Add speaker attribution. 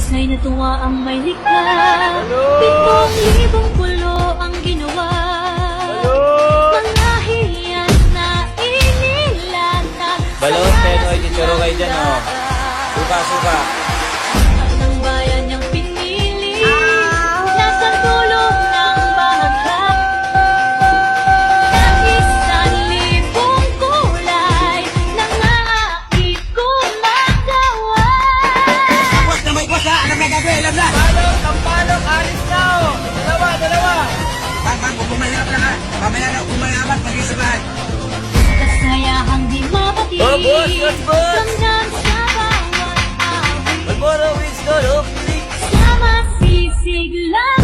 Speaker 1: Husay na tuwa ang may likha, 7,000 pulo ang ginawa. Mga hiyan na inilatag
Speaker 2: Balon, Penoy, Chicharo kayo dyan, oh. Suka, suka.
Speaker 1: ng bayan niyang pinili, nasa tulong ng bahagya. Ng 1,000 kulay, nangait kong magawa.
Speaker 3: Boss na may boss ha! Alam na gagawin, alam na!
Speaker 2: Tampalok, alis na, oh. Dalawa.
Speaker 3: Bang, kung bumayarap lang ha! Mamaya na bumayaman, mag-isabahan!
Speaker 1: Kasayahang di mapati,
Speaker 2: Oh, boss, yes, boss.
Speaker 1: ramdam sa bawat awit.
Speaker 2: Malboro, Winston, oh, please.
Speaker 1: Sama sisig lang